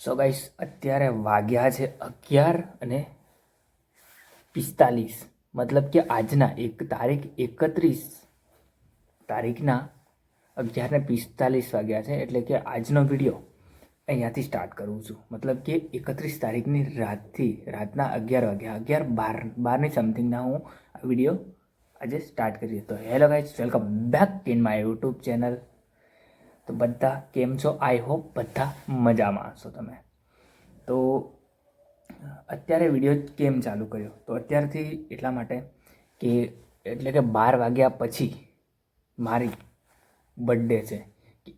So guys, અત્યારે વાગ્યા છે 11:45, મતલબ કે આજના તારીખ 31 તારીખના 11:45 વાગ્યા છે. એટલે કે આજનો વિડીયો અહીંયાથી સ્ટાર્ટ કરું છું. મતલબ કે 31 તારીખની રાતના 11 વાગ્યા 11:12 સમથિંગના હું આ વિડીયો આજે સ્ટાર્ટ કરીએ. તો hello guys, welcome back in my YouTube channel. તો બધા કેમ છો? આઈ હોપ બધા મજામાં હશો તમે. તો અત્યારે વિડીયો કેમ ચાલુ કર્યો? તો અત્યારથી એટલા માટે કે એટલે કે 12 વાગ્યા પછી મારી બર્થડે છે કે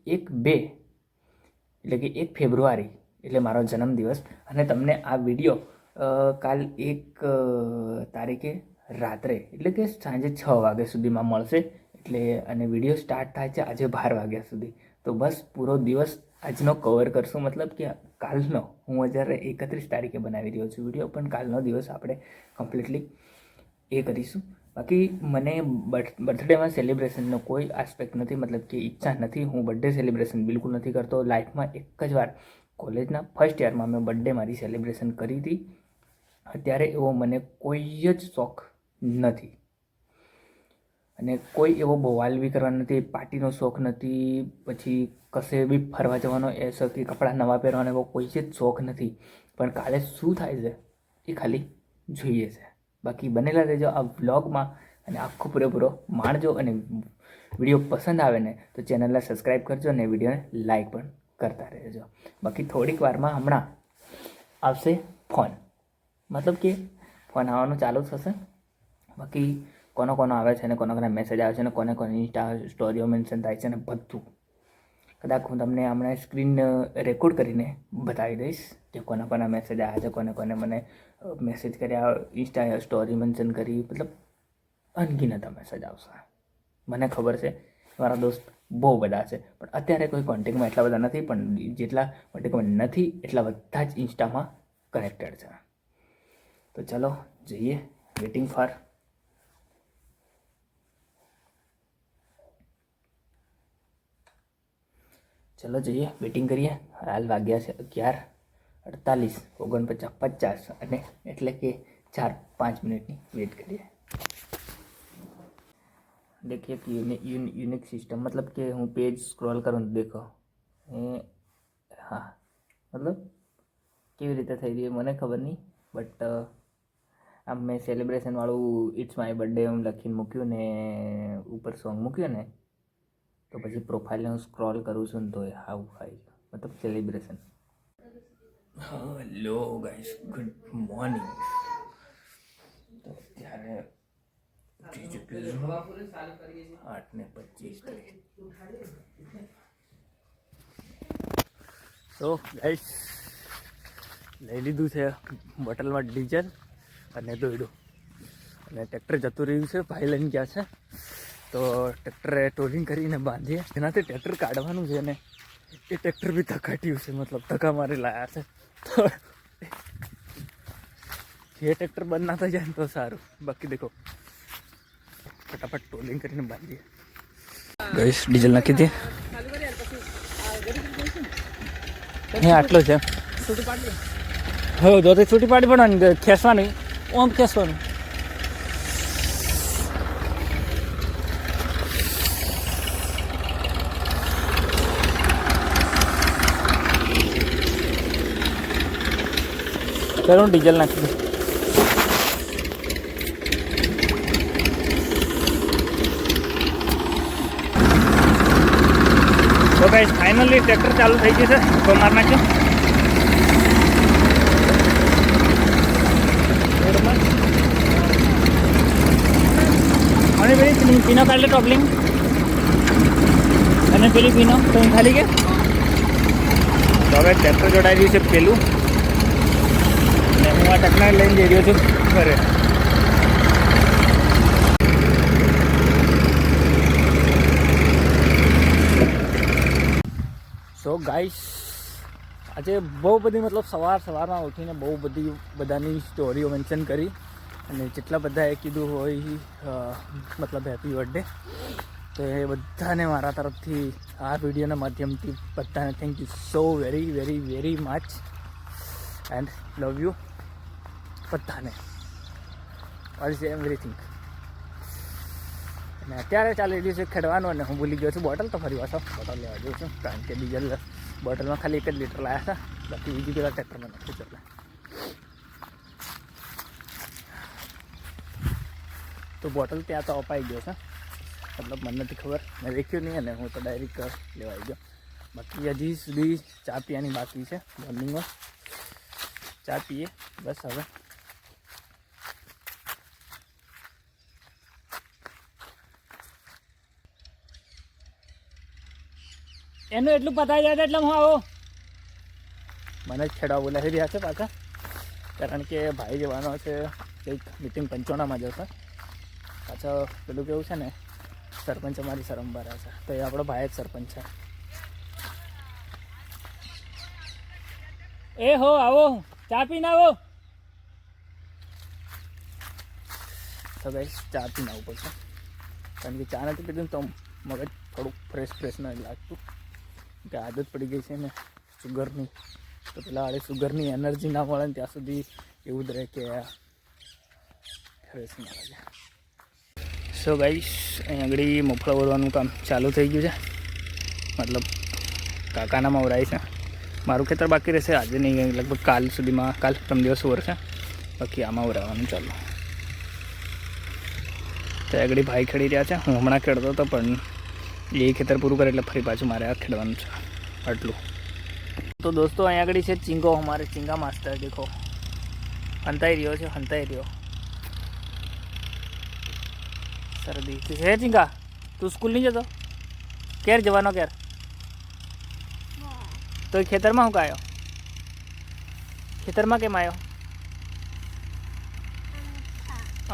1 ફેબ્રુઆરી એટલે મારો જન્મદિવસ. અને તમને આ વિડીયો કાલ 1 તારીખે રાત્રે એટલે કે સાંજે 6 વાગ્યા સુધીમાં મળશે. એટલે અને વિડીયો સ્ટાર્ટ થાય છે આજે 12 વાગ્યા સુધી. તો બસ પૂરો દિવસ આજનો કવર કરશું. મતલબ કે કાલનો હું અત્યારે 31 તારીખે બનાવી રહ્યો છું વિડીયો, પણ કાલનો દિવસ આપણે કમ્પ્લીટલી એ કરીશું. બાકી મને બર્થડેમાં સેલિબ્રેશનનો કોઈ આસ્પેક્ટ નથી, મતલબ કે ઈચ્છા નથી. હું બર્થડે સેલિબ્રેશન બિલકુલ નથી કરતો. લાઈફમાં એક જ વાર કોલેજના ફર્સ્ટ યરમાં મેં બર્થડે મારી સેલિબ્રેશન કરી હતી. અત્યારે એવો મને કોઈ જ શોખ નથી અને કોઈ એવો બવાલ બી કરવાનો નથી, પાર્ટીનો શોખ નથી, પછી કશે બી ફરવા જવાનો એ શોખ, કે કપડાં નવા પહેરવાનો એવો કોઈ જ શોખ નથી. પણ કાલે શું થાય છે એ ખાલી જોઈએ છે. બાકી બનેલા રહેજો આ વ્લોગમાં અને આખો પૂરેપૂરો માણજો. અને વિડીયો પસંદ આવે ને તો ચેનલને સબસ્ક્રાઈબ કરજો અને વિડીયોને લાઈક પણ કરતા રહેજો. બાકી થોડીક વારમાં હમણાં આવશે ફોન, મતલબ કે ફોન આવવાનું ચાલુ થશે. બાકી કોનો આવે છે ને કોના મેસેજ આવે છે ને કોને ઇન્સ્ટા સ્ટોરીઓ મેન્શન થાય છે ને બધું કદાચ હું તમને હમણાં સ્ક્રીન રેકોર્ડ કરીને બતાવી દઈશ કે કોના મેસેજ આવ્યા છે, કોને મને મેસેજ કર્યા, ઇન્સ્ટા સ્ટોરી મેન્શન કરી, મતલબ અનગિનત મેસેજ આવશે. મને ખબર છે મારા દોસ્ત બહુ બધા છે, પણ અત્યારે કોઈ કોન્ટેક્ટમાં એટલા બધા નથી. પણ જેટલા કોન્ટેક્ટમાં નથી એટલા બધા જ ઇન્સ્ટામાં કનેક્ટેડ છે. તો ચલો જઈએ, વેઇટિંગ ફોર. ચલો જઈએ, વેઇટિંગ કરીએ. હાલ વાગ્યા છે 11:48, 49:50 અને એટલે કે 4-5 મિનિટની વેઇટ કરીએ. देखिए कि यूनिक सिस्टम, मतलब कि હું पेज स्क्रॉल करूँ तो देखो હા, મતલબ કેવી રીતે થઈ રહી મને ખબર નહીં, બટ આમ મેં સેલિબ્રેશનવાળું ઇટ્સ માય બર્થડે એમ લખીને મૂક્યું ને ઉપર સોંગ મૂક્યું ને, તો પછી પ્રોફાઇલને હું સ્ક્રોલ કરું છું ને તો આવું થાય, મતલબ celebration. Hello guys, good morning. તો ત્યારે 8:25. તો ગાઈસ લઈ લીધું છે બોટલમાં ડીઝલ અને દોયડું, અને ટ્રેક્ટર જતું રહ્યું છે. ભાઈ લઈને ગયા છે તો ટ્રેક્ટરે ટોલિંગ કરીને બાંધીએ. જેનાથી ટ્રેક્ટર કાઢવાનું છે ને એ ટ્રેક્ટર બી ધકાટ્યું છે, મતલબ ધક્કા મારી લાયા છે. તો એ ટ્રેક્ટર બંધ ના થઈ જાય ને તો સારું. બાકી દેખો ફટાફટ ટોલિંગ કરીને બાંધીએ. ગઈશ ડીઝલ નાખી દે. આટલો છે. હવે જો તો છૂટી પાડી પડવાની, ખેંચવાની ઓમ ખેંચવાનું. ચાલો હું ડીઝલ નાખી દઉં. તો ગાઈસ ફાઇનલી ટ્રેક્ટર ચાલુ થઈ ગયું છે. તો માર નાખ્યો. અને પેલી પીનો કાઢલે ટોપલિંગ અને પેલી પીનો તો ખાલી કે તો હવે ટ્રેક્ટર જોડાઈ રહ્યું છે પેલું, અને હું આ ટ્રેક્ટર લઈને જઈ રહ્યો છું ઘરે. સો ગાઈસ આજે બહુ બધી, મતલબ સવારમાં ઉઠીને બહુ બધાની સ્ટોરીઓ મેન્શન કરી, અને જેટલા બધાએ કીધું હોય મતલબ હેપી બર્થડે, તો એ બધાને મારા તરફથી આ વિડીયોના માધ્યમથી બધાને thank you so very very very much. And love you બધાને, ઓલ ઇઝ એવરીથિંગ. અને અત્યારે ચાલી રહ્યું છે ખેડવાનું, અને હું ભૂલી ગયો છું બોટલ, તો ફરી પાછો બોટલ લેવા જઉં છું, કારણ કે ડીઝલ બોટલમાં ખાલી 1 જ લીટર લાવ્યા હતા, બાકી બીજી પેલા ટ્રેક્ટરમાં નાખ્યું છે. તો બોટલ ત્યાં તો અપાઈ ગયો છે, મતલબ મને નથી ખબર, મેં દેખ્યું નહીં, અને હું તો ડાયરેક્ટ લેવા આવી ગયો. બાકી હજી સુધી ચા પીવાની બાકી છે, મોર્નિંગમાં ચા પીએ બસ. હવે એનું એટલું પતાવી જાય એટલે હું આવો, મને જ ખેડવા બોલાવી રહ્યા છે પાછા, કારણ કે ભાઈ જવાનો છે કંઈક મિટિંગ પંચોણામાં જશે. પાછો પેલું કેવું છે ને, સરપંચ અમારી સરંબારા છે, તો એ આપણો ભાઈ જ સરપંચ છે. એ હો આવો, ચા પીને આવો. તો ગાઈસ ચા પીને આવવું પડશે, કારણ કે ચા નથી પીધું તો મગજ થોડુંક ફ્રેશ ન લાગતું, કે આદત પડી ગઈ છે ને સુગરની, તો પેલા આડે સુગરની એનર્જી ના મળે ને ત્યાં સુધી એવું જ રહે કે ફ્રેશ ના લાગે. સો ગાઈસ અહીં આગળ મફળા ઓરવાનું કામ ચાલુ થઈ ગયું છે, મતલબ કાકાનામાં ઓરાય છે. મારું ખેતર બાકી રહેશે આજે નહીં, લગભગ કાલ સુધીમાં, કાલ પ્રથમ દિવસ ઓરશે, બાકી આમાં ઓરાવાનું ચાલુ. તો આગળ ભાઈ ખેડી રહ્યા છે, હું હમણાં ખેડતો હતો, પણ એ ખેતર પૂરું કરે એટલે ફરી પાછું મારે આ ખેડવાનું છે, આટલું. તો દોસ્તો અહીંયા આગળ છે ચીંગો, અમારે ચીંગા માસ્ટર દેખો હંતાઈ રહ્યો છે, હંતાઈ રહ્યો. શરદી છે ચીંગા, તું સ્કૂલ નહીં જતો? ક્યારે જવાનો ક્યારે? તો એ ખેતરમાં શું આવ્યો? ખેતરમાં કેમ આવ્યો?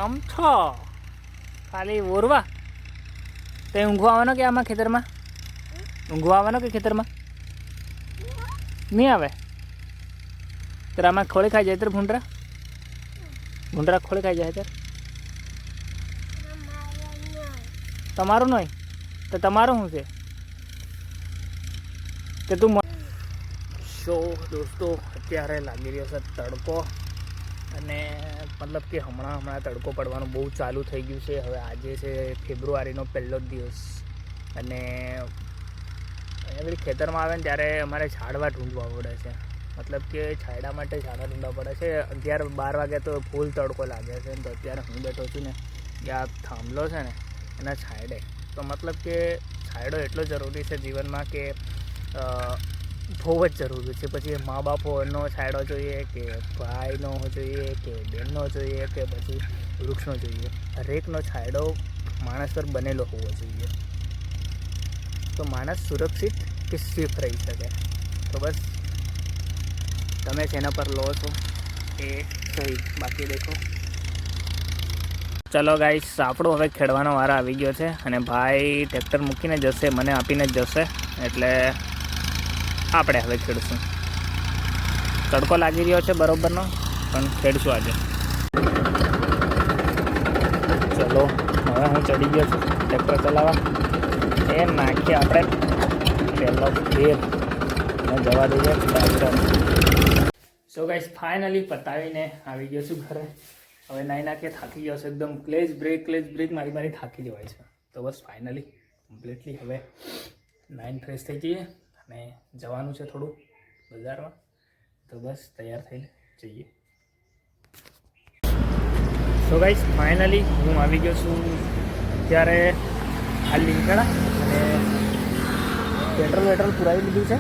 આમ છો ખાલી ઓરવા? તો ઊંઘવા આવવાનો કે આમાં ખેતરમાં? ઊંઘવા આવવાનો કે ખેતરમાં? નહીં આવે? તો આમાં ખોળી ખાઈ જાય ત્યારે ભૂંડરા? ભૂંડરા ખોળી ખાઈ જાય ત્યારે? તમારું નહીં તો તમારું શું છે? કે તું શો દોસ્તો અત્યારે લાગી રહ્યો છે તડકો, અને મતલબ કે હમણાં તડકો પડવાનું બહુ ચાલુ થઈ ગયું છે. હવે આજે છે ફેબ્રુઆરીનો પહેલો જ દિવસ, અને અહીંયા ખેતરમાં આવે ને ત્યારે અમારે ઝાડવા ઢૂંઢવા પડે છે, મતલબ કે છાંયડા માટે ઝાડા ઢૂંઢવા પડે છે. 11-12 વાગે તો ફૂલ તડકો લાગે છે, તો અત્યારે હું બેઠો છું ને કે આ થાંભલો છે ને એના છાંયડે, તો મતલબ કે છાંયડો એટલો જરૂરી છે જીવનમાં કે બહુ જ જરૂરી છે. પછી મા બાપોનો છાંયડો જોઈએ, કે ભાઈનો જોઈએ, કે બહેનનો જોઈએ, કે પછી વૃક્ષનો જોઈએ, હરેકનો છાંયડો માણસ પર બનેલો હોવો જોઈએ, તો માણસ સુરક્ષિત કે સેફ રહી શકે. તો બસ તમે જેના પર લો છો એ સહી, બાકી દેખો. ચલો ગાઈસ, આપણો હવે ખેડવાનો વારો આવી ગયો છે, અને ભાઈ ટ્રેક્ટર મૂકીને જશે, મને આપીને જ જશે, એટલે આપણે હવે ખેડશું. તડકો લાગી રહ્યો છે બરોબરનો, પણ ખેડશું આજે. ચલો હવે હું ચડી ગયો છું ટ્રેક્ટર ચલાવવા, એ નાખીએ આપણે પહેલો ફેર અને જવા દઈએ ટ્રેક્ટર. સો ગાઈસ ફાઇનલી પતાવીને આવી ગયો છું ઘરે. હવે નાઈ નાખીએ, થાકી ગયો છે એકદમ, ક્લેજ બ્રેક મારી થાકી જવાય છે. તો બસ ફાઇનલી કમ્પ્લીટલી હવે નાઈન ફ્રેશ થઈ જઈએ, અને જવાનું છે થોડું બજારમાં, તો બસ તૈયાર થઈને જઈએ. તો ગાઈસ ફાઇનલી હું આવી ગયો છું અત્યારે આ લીંકડા, અને પેટ્રોલ પુરાવી લીધું છે,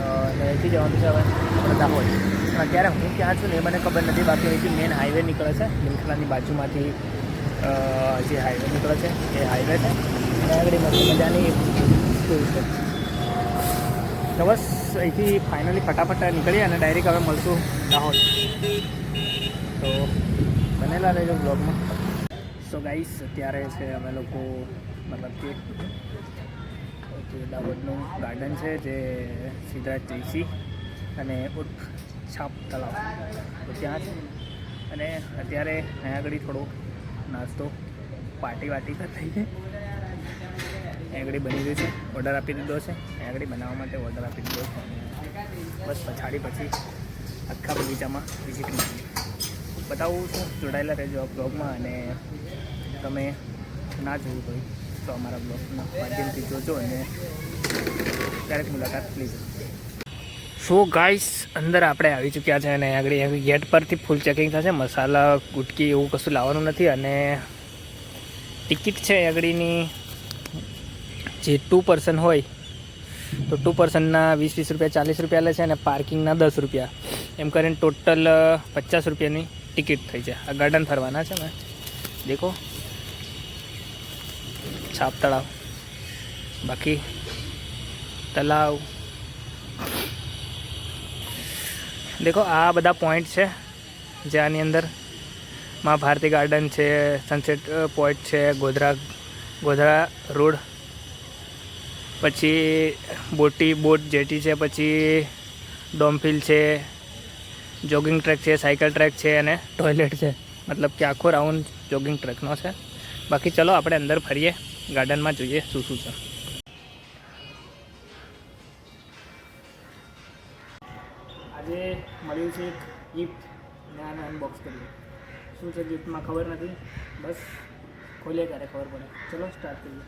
અને અહીંથી જવાનું છે હવે આપણે દાહોદ. પણ અત્યારે હું ક્યાં છું ને એ મને ખબર નથી, બાકી અહીંથી મેન હાઈવે નીકળે છે, લીંકડાની બાજુમાંથી જે હાઈવે નીકળે છે એ હાઈવે છે, અને આગળ મસ્ત મજાની સ્કૂલ છે. તો બસ અહીંથી ફાઇનલી ફટાફટ નીકળીએ અને ડાયરેક્ટ હવે મળશું દાહોદ. તો બનેલા રહેજો બ્લોગમાં. સો ગાઈસ અત્યારે છે અમે લોકો મતલબ કે દાહોદનું ગાર્ડન છે, જે સિદ્ધરાજ જયસિંહ અને ઉર્ફ છાપ તળાવ, તો ત્યાં છે. અને અત્યારે અહીંયા આગળ થોડો નાસ્તો પાર્ટી કરી દઈએ. અહીંયા આગળ બની રહ્યું છે, ઓર્ડર આપી દીધો છે, અહીંયા આગળ બનાવવા માટે ઓર્ડર આપી દીધો છે, બસ પછાડી પછી આખા બગીચામાં વિઝિટ મારી બતાવું છું. જોડાયેલા રહેજો આ બ્લોગમાં, અને તમે ના જોયું હોય તો અમારા બ્લોગના માધ્યમથી જોજો અને ક્યારેક મુલાકાત લેજો. સો ગાઈસ, અંદર આપણે આવી ચૂક્યા છે અને આગળ ગેટ પરથી ફૂલ ચેકિંગ થશે. મસાલા ગુટકી એવું કશું લાવવાનું નથી. અને ટિકિટ છે આગળની જે 2 પર્સન હોય તો 2 પર્સનના 20 રૂપિયા 40 રૂપિયા લે છે, અને પાર્કિંગના 10 રૂપિયા, એમ કરીને ટોટલ 50 રૂપિયાની ટિકિટ થઈ છે. આ ગાર્ડન ફરવાના છે. મેં દેખો છાપ તળાવ, બાકી તલાવ દેખો. આ બધા પોઈન્ટ છે જે આની અંદર મહાભારતી ગાર્ડન છે, સનસેટ પોઈન્ટ છે, ગોધરા રોડ, પછી બોટ જેટી છે, પછી ડોમફિલ છે, જોગિંગ ટ્રેક છે, સાયકલ ટ્રેક છે અને ટોયલેટ છે. મતલબ કે આખો રાઉન્ડ જોગિંગ ટ્રેકનો છે. બાકી ચલો આપણે અંદર ફરીએ, ગાર્ડનમાં જોઈએ શું શું છે. આજે મળ્યું છે એક ગિફ્ટ, અને આને અનબોક્સ કરીએ. શું છે ગિફ્ટમાં ખબર નથી, બસ ખોલીએ ત્યારે ખબર પડે. ચલો સ્ટાર્ટ કરીએ.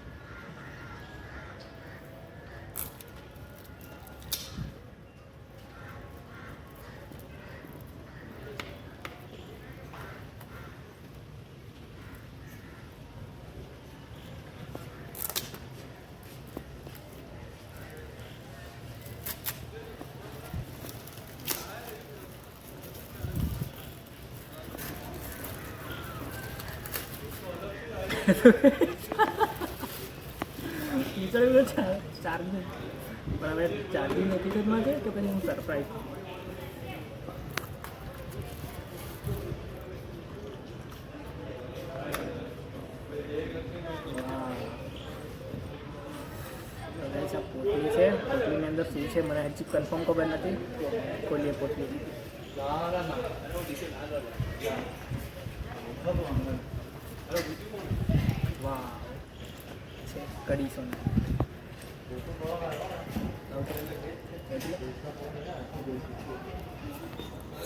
નીકળ્યું ચાર્જિંગ, પણ હવે ચાર્જિંગ હકીકતમાં છે તો પછી હું સરપ્રાઈઝ. પોટલી છે, પોટલીની અંદર શું છે મને હજી કન્ફર્મ ખબર નથી. ખોલીએ પોટલી. વાહ, છે કઢી સોના.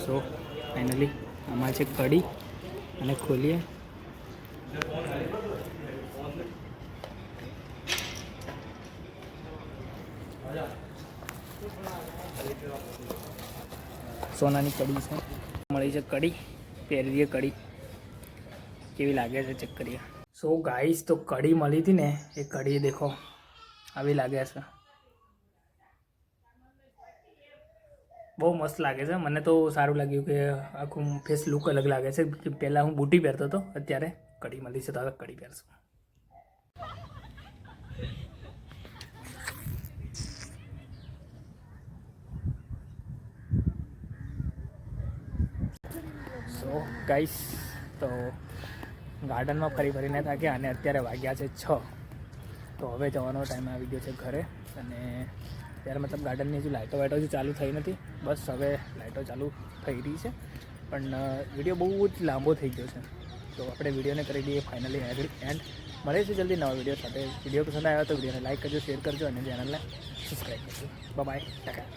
સો ફાઇનલી આમાં છે કઢી, અને ખોલીએ. સોનાની કઢી છે, મળી છે કઢી. પહેરીએ કઢી કેવી લાગે છે ચેક કરીએ. સો ગાઈસ, તો કઢી મળી હતી ને, એ કઢી દેખો આવી લાગે છે. બહુ મસ્ત લાગે છે. મને તો સારું લાગ્યું કે આખું ફેસ લુક અલગ લાગે છે. પહેલાં હું બુટી પહેરતો હતો, અત્યારે કઢી મળી છે તો હવે કઢી પહેરશું. સો ગાઈસ, તો ગાર્ડનમાં ફરીને થાક્યા અને અત્યારે વાગ્યા છે 6. તો હવે જવાનો ટાઈમ આવી ગયો છે ઘરે. અને ત્યારે મતલબ ગાર્ડનની હજુ લાઇટો હજુ ચાલુ થઈ નથી. બસ હવે લાઇટો ચાલુ થઈ રહી છે, પણ વિડીયો બહુ જ લાંબો થઈ ગયો છે. તો આપણે વિડીયોને કરી દઈએ ફાઇનલી એન્ડ. મળે છે જલ્દી નવા વિડીયો સાથે. વિડીયો પસંદ આવ્યો તો વિડીયોને લાઇક કરજો, શેર કરજો અને ચેનલને સબસ્ક્રાઈબ કરજો. બાય, ટાટા.